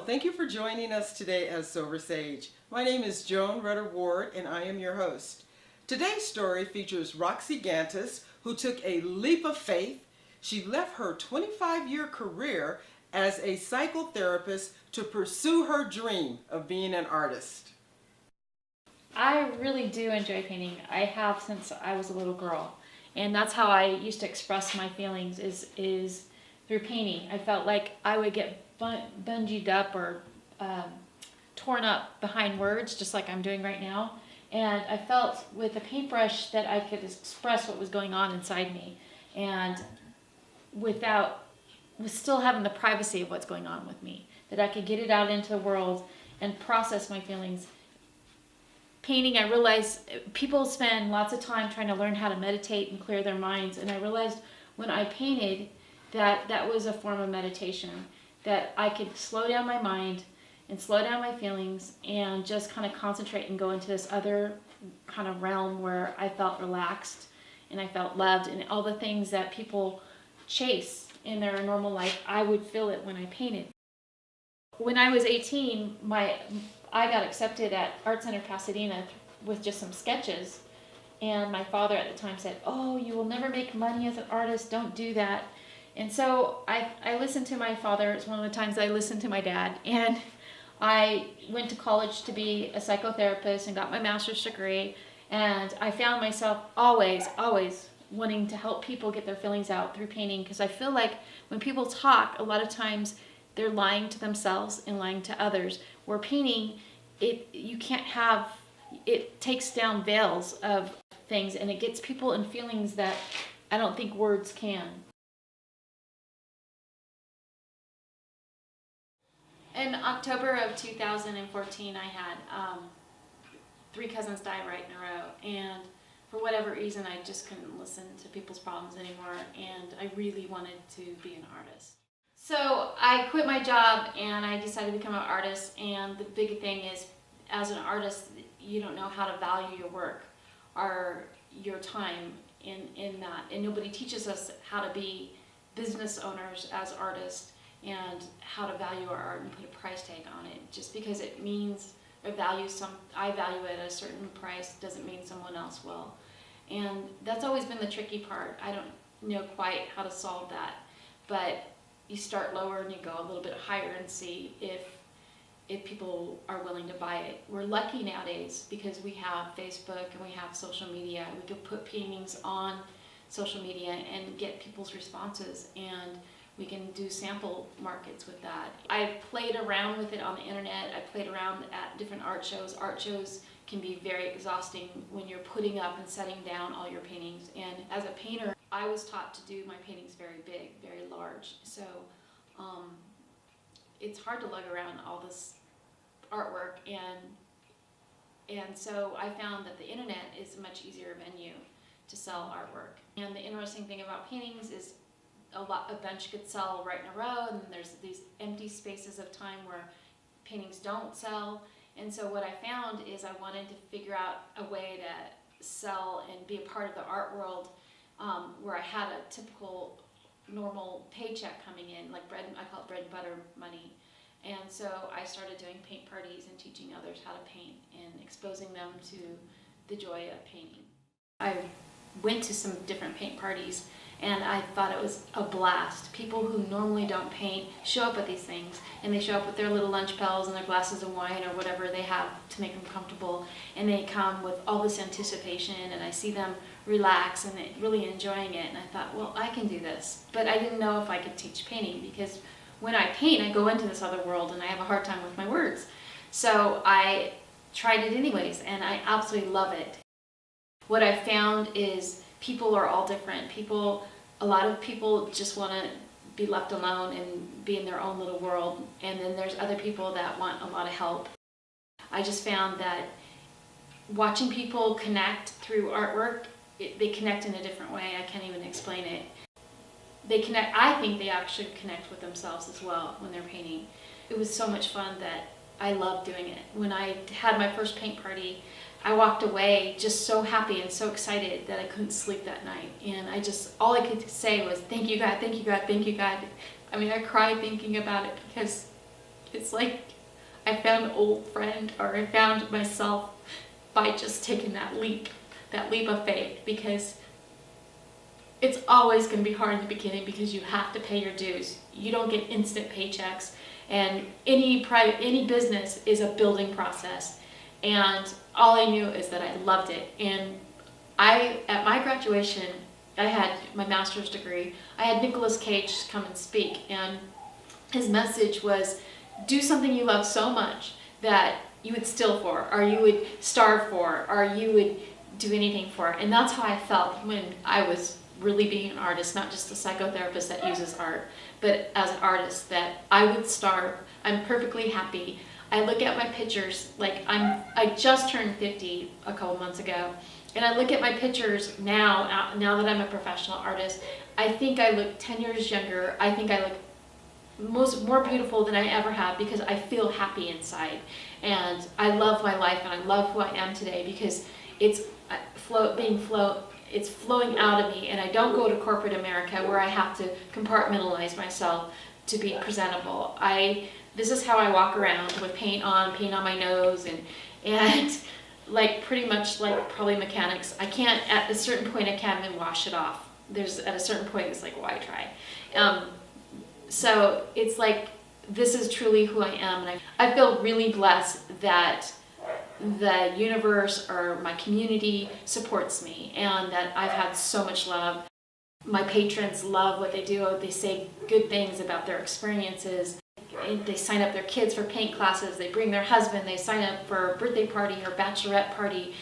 thank you for joining us today as Silver Sage. My name is Joan Rudder-Ward and I am your host. Today's story features Roxy Gantes, who took a leap of faith. She left her 25-year career as a psychotherapist to pursue her dream of being an artist. I really do enjoy painting. I have since I was a little girl. And that's how I used to express my feelings is through painting. I felt like I would get bungeed up or torn up behind words, just like I'm doing right now. And I felt with a paintbrush that I could express what was going on inside me, and with still having the privacy of what's going on with me, that I could get it out into the world and process my feelings. Painting, I realized people spend lots of time trying to learn how to meditate and clear their minds, and I realized when I painted that was a form of meditation, that I could slow down my mind and slow down my feelings and just kind of concentrate and go into this other kind of realm where I felt relaxed and I felt loved, and all the things that people chase in their normal life, I would feel it when I painted. When I was 18, I got accepted at Art Center Pasadena with just some sketches, and my father at the time said, "Oh, you will never make money as an artist, don't do that." And so I listened to my father. It's one of the times I listened to my dad, and I went to college to be a psychotherapist and got my master's degree, and I found myself always wanting to help people get their feelings out through painting, because I feel like when people talk, a lot of times they're lying to themselves and lying to others. Where painting, it takes down veils of things, and it gets people in feelings that I don't think words can. In October of 2014, I had 3 cousins die right in a row, and for whatever reason, I just couldn't listen to people's problems anymore, and I really wanted to be an artist. So I quit my job and I decided to become an artist, and the big thing is, as an artist, you don't know how to value your work or your time in that, and nobody teaches us how to be business owners as artists and how to value our art and put a price tag on it. Just because it means I value it at a certain price doesn't mean someone else will. And that's always been the tricky part. I don't know quite how to solve that, but you start lower and you go a little bit higher and see if people are willing to buy it. We're lucky nowadays because we have Facebook and we have social media. We can put paintings on social media and get people's responses, and we can do sample markets with that. I played around with it on the internet. I played around at different art shows. Art shows can be very exhausting when you're putting up and setting down all your paintings. And as a painter, I was taught to do my paintings very big, very large. So it's hard to lug around all this artwork, and so I found that the internet is a much easier venue to sell artwork. And the interesting thing about paintings is a bunch could sell right in a row, and then there's these empty spaces of time where paintings don't sell. And so what I found is I wanted to figure out a way to sell and be a part of the art world where I had a typical normal paycheck coming in, like I call it bread and butter money. And so I started doing paint parties and teaching others how to paint and exposing them to the joy of painting. I went to some different paint parties, and I thought it was a blast. People who normally don't paint show up at these things, and they show up with their little lunch pails and their glasses of wine or whatever they have to make them comfortable, and they come with all this anticipation, and I see them relax and really enjoying it, and I thought, well, I can do this. But I didn't know if I could teach painting, because when I paint, I go into this other world and I have a hard time with my words. So I tried it anyways, and I absolutely love it. What I found is people are all different. A lot of people just want to be left alone and be in their own little world, and then there's other people that want a lot of help. I just found that watching people connect through artwork, they connect in a different way. I can't even explain it. They connect. I think they actually connect with themselves as well when they're painting. It was so much fun that I loved doing it. When I had my first paint party, I walked away just so happy and so excited that I couldn't sleep that night. And all I could say was, thank you, God, thank you, God, thank you, God. I mean, I cried thinking about it because it's like I found an old friend, or I found myself by just taking that leap of faith, because it's always going to be hard in the beginning because you have to pay your dues. You don't get instant paychecks, and any business is a building process. And all I knew is that I loved it. And at my graduation, I had my master's degree. I had Nicolas Cage come and speak, and his message was, do something you love so much that you would steal for, or you would starve for, or you would do anything for. And that's how I felt when I was really being an artist, not just a psychotherapist that uses art, but as an artist, that I would starve. I'm perfectly happy. I look at my pictures, like I just turned 50 a couple months ago, and I look at my pictures now that I'm a professional artist. I think I look 10 years younger. I think I look more beautiful than I ever have, because I feel happy inside, and I love my life, and I love who I am today, because it's flowing out of me, and I don't go to corporate America where I have to compartmentalize myself to be presentable. This is how I walk around, with paint on my nose, and like pretty much like probably mechanics. At a certain point I can't even wash it off. At a certain point it's like, why try? So it's like, this is truly who I am, and I feel really blessed that the universe or my community supports me, and that I've had so much love. My patrons love what they do. They say good things about their experiences. They sign up their kids for paint classes. They bring their husband. They sign up for a birthday party or bachelorette party.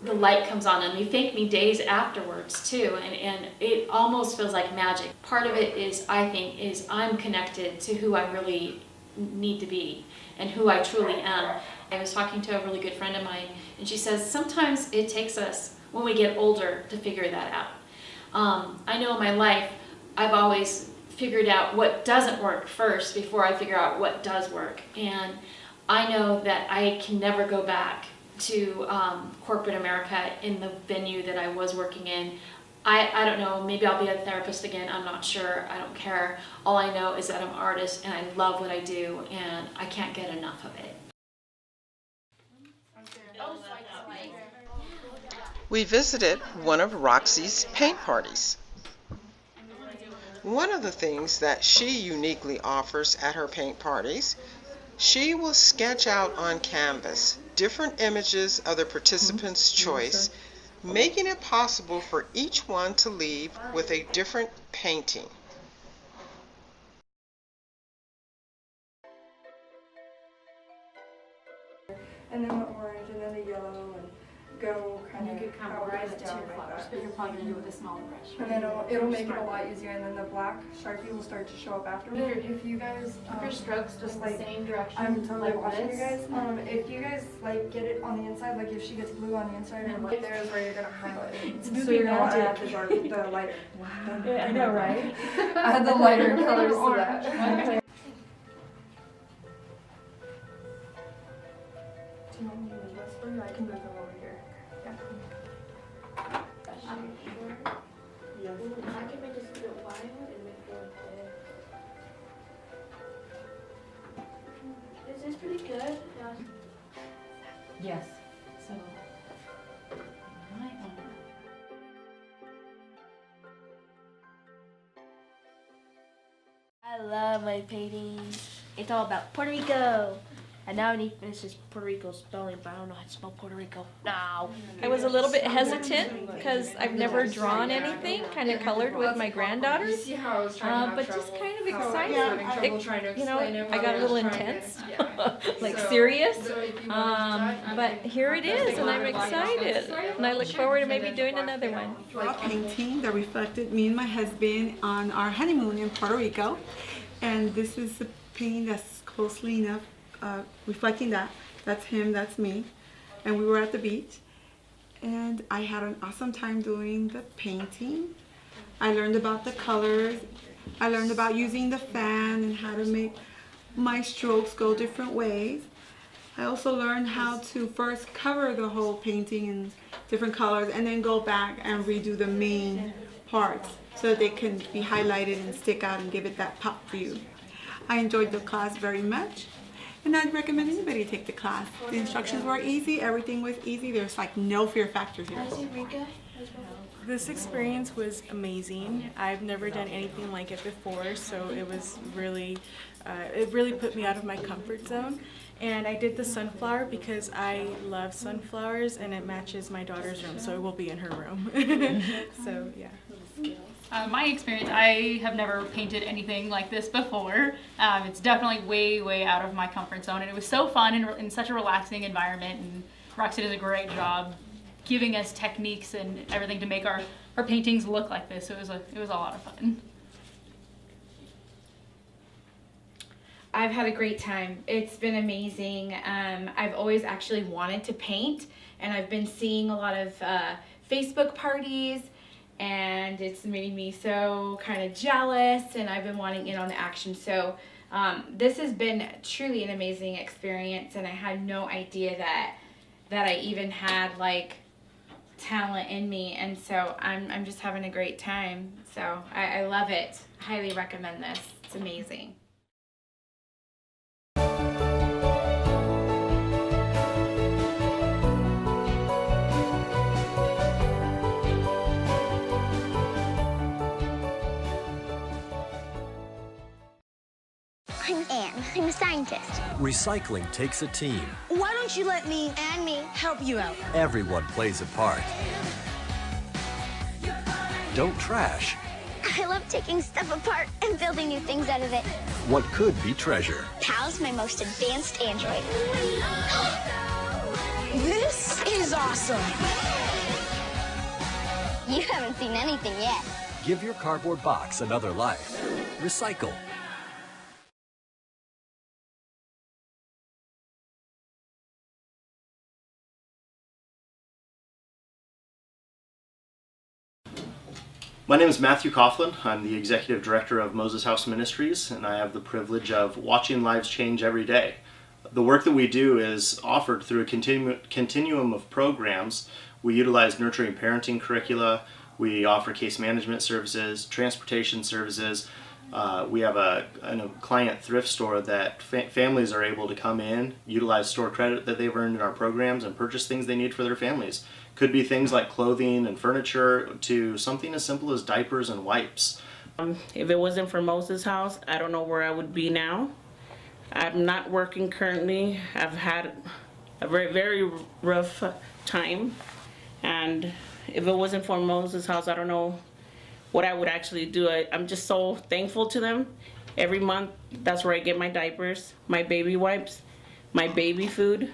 The light comes on, and they thank me days afterwards too, and it almost feels like magic. Part of it is, I think, is I'm connected to who I really need to be and who I truly am. I was talking to a really good friend of mine, and she says sometimes it takes us, when we get older, to figure that out. I know in my life I've always figured out what doesn't work first before I figure out what does work, and I know that I can never go back to corporate America in the venue that I was working in. I don't know, maybe I'll be a therapist again, I'm not sure, I don't care. All I know is that I'm an artist, and I love what I do, and I can't get enough of it. We visited one of Roxy's paint parties. One of the things that she uniquely offers at her paint parties, she will sketch out on canvas different images of the participants' choice, making it possible for each one to leave with a different painting. And then the orange, and then the yellow, and go kind of. You could rise it to your flowers, but you're probably going to do it with a smaller brush. And then it'll make it a lot easier, and then the black Sharpie will start to show up afterwards. If you guys your strokes just like the same direction. I'm totally like watching this. you guys. If you guys like get it on the inside, like if she gets blue on the inside, and right there is where you're gonna highlight it. It's So you're gonna magic. add the lighter. Wow. Yeah, I know, right? Add the lighter colors to that. Do you want me to move this for you? I can move them over here. Yeah. I'm sure. Yes. I can make this a while and make it Is this pretty good? Yes. So, right on. I love my paintings. It's all about Puerto Rico. And now I need to finish this Puerto Rico spelling, but I don't know how to spell Puerto Rico. No. I was a little bit hesitant because I've never drawn anything kind of colored with my granddaughters, See how I was trying to but have just trouble- kind of how I was excited. having trouble trying to You know, explain it I while got a was little trying to- intense, yeah. like So- serious. So if you wanted to But here it is, and I'm excited, and I look forward to maybe doing another one. Draw a painting that reflected me and my husband on our honeymoon in Puerto Rico, and this is the painting that's closely enough reflecting that. That's him, that's me, and we were at the beach, and I had an awesome time doing the painting. I learned about the colors. I learned about using the fan and how to make my strokes go different ways. I also learned how to first cover the whole painting in different colors and then go back and redo the main parts so that they can be highlighted and stick out and give it that pop view. I enjoyed the class very much, and I'd recommend anybody take the class. The instructions were easy, everything was easy. There's like no fear factors here. This experience was amazing. I've never done anything like it before, so it was really, it really put me out of my comfort zone. And I did the sunflower because I love sunflowers and it matches my daughter's room, so it will be in her room. So yeah. My experience, I have never painted anything like this before. It's definitely way out of my comfort zone, and it was so fun and such a relaxing environment, and Roxy does a great job giving us techniques and everything to make our paintings look like this. So it was a lot of fun. I've had a great time. It's been amazing. I've always actually wanted to paint, and I've been seeing a lot of Facebook parties, and it's made me so kind of jealous, and I've been wanting in on the action. So this has been truly an amazing experience, and I had no idea that I even had like talent in me, and so I'm just having a great time. So I love it. Highly recommend this. It's amazing. I'm Anne. I'm a scientist. Recycling takes a team. Why don't you let me and me help you out? Everyone plays a part. Don't trash I love taking stuff apart and building new things out of it. what could be treasure. Pal's my most advanced android. This is awesome. You haven't seen anything yet. Give your cardboard box another life. Recycle. My name is Matthew Coughlin. I'm the Executive Director of Moses House Ministries, and I have the privilege of watching lives change every day. The work that we do is offered through a continuum of programs. We utilize nurturing parenting curricula, we offer case management services, transportation services. We have a client thrift store that families are able to come in, utilize store credit that they've earned in our programs, and purchase things they need for their families. Could be things like clothing and furniture to something as simple as diapers and wipes. If it wasn't for Moses House, I don't know where I would be now. I'm not working currently. I've had a very rough time, and if it wasn't for Moses House, I don't know what I would actually do. I'm just so thankful to them. Every month, that's where I get my diapers, my baby wipes, my baby food.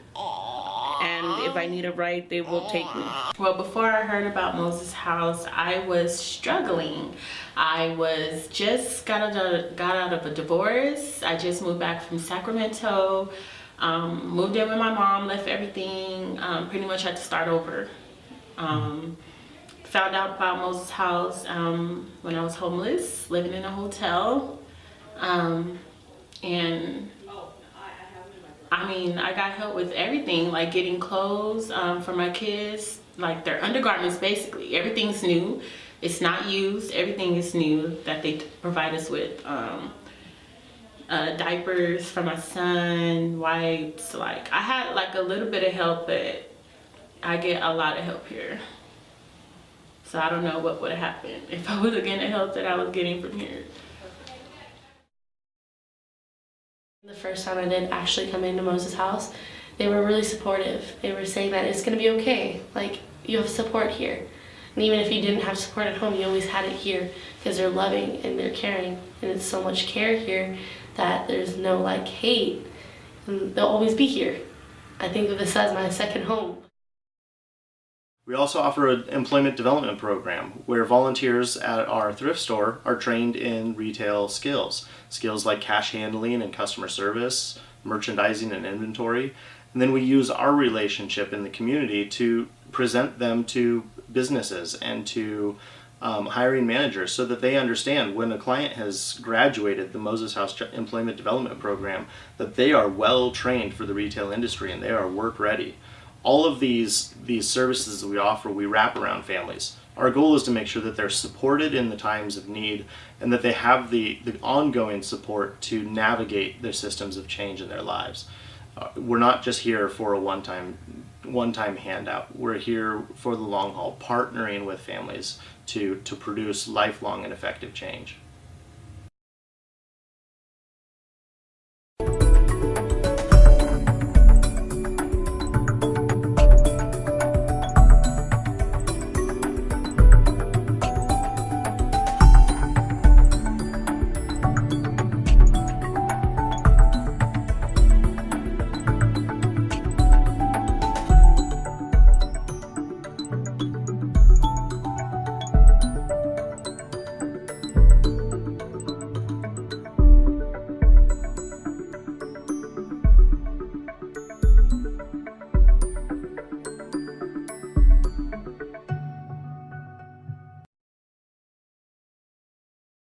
And if I need a ride, they will take me. Well, before I heard about Moses House, I was struggling. I was just got out of a divorce. I just moved back from Sacramento, moved in with my mom, left everything, pretty much had to start over. Found out about Moses House when I was homeless, living in a hotel, and I mean, I got help with everything, like getting clothes for my kids, like their undergarments basically. Everything's new. It's not used. Everything is new that they provide us with. Diapers for my son, wipes. Like, I had like a little bit of help, but I get a lot of help here. So I don't know what would have happened if I wasn't getting the help that I was getting from here. The first time I did actually come into Moses House, they were really supportive. They were saying that it's gonna be okay. Like, you have support here. And even if you didn't have support at home, you always had it here because they're loving and they're caring. And it's so much care here that there's no like hate. And they'll always be here. I think of this as my second home. We also offer an employment development program where volunteers at our thrift store are trained in retail skills. Skills like cash handling and customer service, merchandising and inventory. And then we use our relationship in the community to present them to businesses and to hiring managers so that they understand when a client has graduated the Moses House Employment Development Program that they are well trained for the retail industry and they are work ready. All of these services that we offer, we wrap around families. Our goal is to make sure that they're supported in the times of need and that they have the ongoing support to navigate their systems of change in their lives. We're not just here for a one-time handout. We're here for the long haul, partnering with families to produce lifelong and effective change.